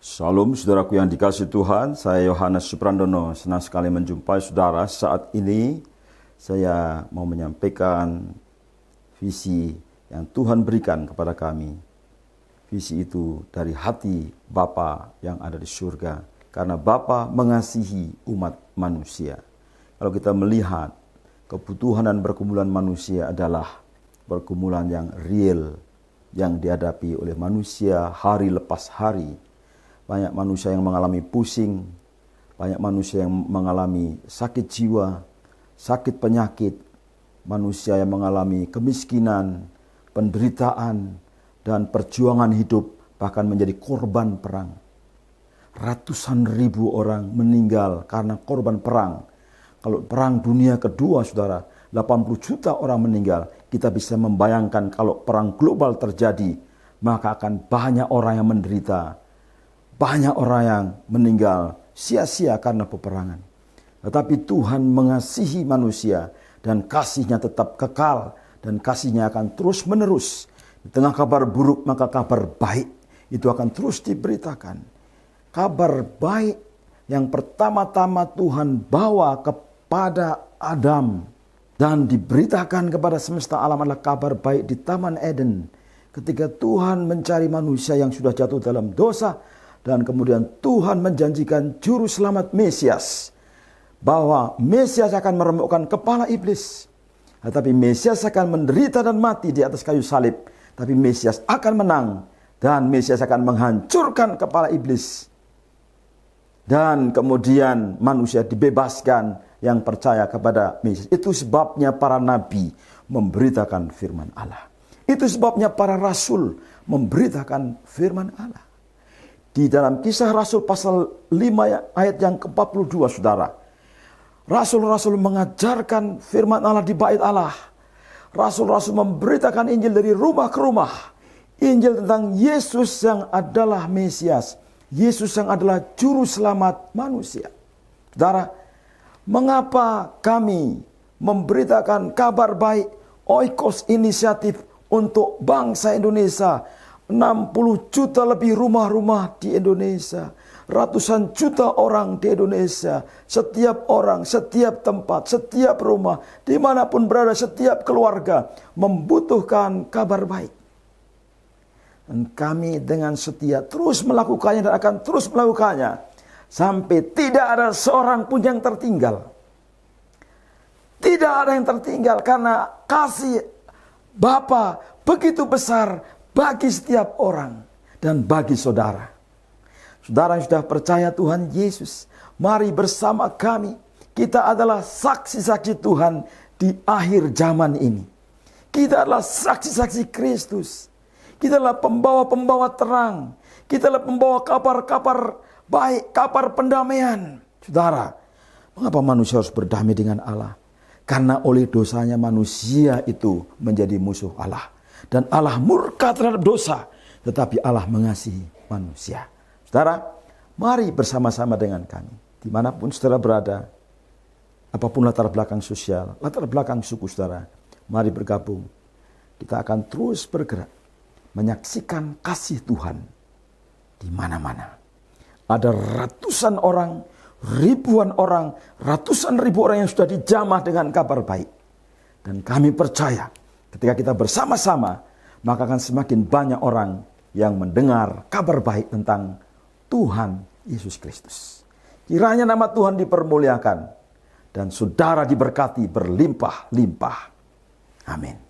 Salam saudaraku yang dikasihi Tuhan, saya Yohanes Suprandono, senang sekali menjumpai saudara. Saat ini saya mau menyampaikan visi yang Tuhan berikan kepada kami. Visi itu dari hati Bapa yang ada di surga, karena Bapa mengasihi umat manusia. Kalau kita melihat kebutuhan dan pergumulan manusia adalah pergumulan yang real, yang dihadapi oleh manusia hari lepas hari. Banyak manusia yang mengalami pusing, banyak manusia yang mengalami sakit jiwa, sakit penyakit, manusia yang mengalami kemiskinan, penderitaan, dan perjuangan hidup, bahkan menjadi korban perang. Ratusan ribu orang meninggal karena korban perang. Kalau perang dunia kedua, saudara, 80 juta orang meninggal. Kita bisa membayangkan kalau perang global terjadi, maka akan banyak orang yang menderita. Banyak orang yang meninggal sia-sia karena peperangan. Tetapi Tuhan mengasihi manusia dan kasih-Nya tetap kekal dan kasih-Nya akan terus menerus. Di tengah kabar buruk maka kabar baik itu akan terus diberitakan. Kabar baik yang pertama-tama Tuhan bawa kepada Adam dan diberitakan kepada semesta alam adalah kabar baik di Taman Eden. Ketika Tuhan mencari manusia yang sudah jatuh dalam dosa, dan kemudian Tuhan menjanjikan juru selamat Mesias. Bahwa Mesias akan meremukkan kepala iblis. Tetapi Mesias akan menderita dan mati di atas kayu salib. Tapi Mesias akan menang. Dan Mesias akan menghancurkan kepala iblis. Dan kemudian manusia dibebaskan yang percaya kepada Mesias. Itu sebabnya para nabi memberitakan firman Allah. Itu sebabnya para rasul memberitakan firman Allah. Di dalam Kisah Rasul pasal 5 ayat yang ke-42, saudara. Rasul-rasul mengajarkan firman Allah di bait Allah. Rasul-rasul memberitakan Injil dari rumah ke rumah. Injil tentang Yesus yang adalah Mesias. Yesus yang adalah juru selamat manusia. Saudara, mengapa kami memberitakan kabar baik Oikos Inisiatif untuk bangsa Indonesia? 60 juta lebih rumah-rumah di Indonesia. Ratusan juta orang di Indonesia. Setiap orang, setiap tempat, setiap rumah, dimanapun berada, setiap keluarga membutuhkan kabar baik. Dan kami dengan setia terus melakukannya dan akan terus melakukannya. Sampai tidak ada seorang pun yang tertinggal. Tidak ada yang tertinggal karena kasih Bapa begitu besar bagi setiap orang dan bagi saudara. Saudara yang sudah percaya Tuhan Yesus, mari bersama kami. Kita adalah saksi-saksi Tuhan di akhir zaman ini. Kita adalah saksi-saksi Kristus. Kita adalah pembawa-pembawa terang. Kita adalah pembawa kabar-kabar baik, kabar pendamaian. Saudara, mengapa manusia harus berdamai dengan Allah? Karena oleh dosanya manusia itu menjadi musuh Allah. Dan Allah murka terhadap dosa. Tetapi Allah mengasihi manusia. Saudara, mari bersama-sama dengan kami. Dimanapun saudara berada. Apapun latar belakang sosial, latar belakang suku saudara. Mari bergabung. Kita akan terus bergerak. Menyaksikan kasih Tuhan. Di mana-mana. Ada ratusan orang, ribuan orang, ratusan ribu orang yang sudah dijamah dengan kabar baik. Dan kami percaya. Ketika kita bersama-sama, maka akan semakin banyak orang yang mendengar kabar baik tentang Tuhan Yesus Kristus. Kiranya nama Tuhan dipermuliakan dan saudara diberkati berlimpah-limpah. Amin.